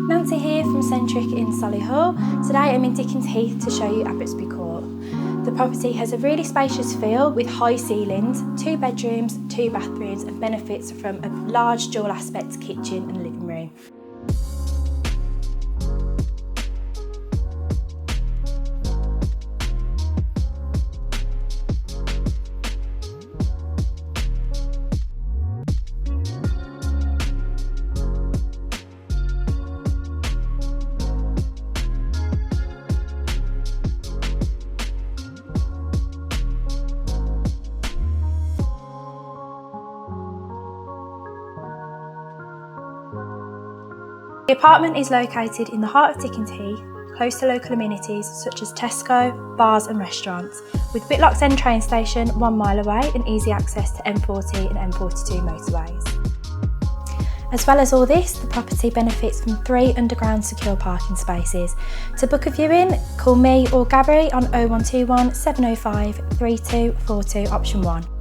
Nancy here from Centrick in Solihull. Today I'm in Dickens Heath to show you Abbotsbury Court. The property has a really spacious feel with high ceilings, 2 bedrooms, 2 bathrooms and benefits from a large dual aspect kitchen and living room. The apartment is located in the heart of Dickens Heath, close to local amenities such as Tesco, bars and restaurants, with Whitlocks End Train Station 1 mile away and easy access to M40 and M42 motorways. As well as all this, the property benefits from 3 underground secure parking spaces. To book a viewing, call me or Gabby on 0121 705 3242 option 1.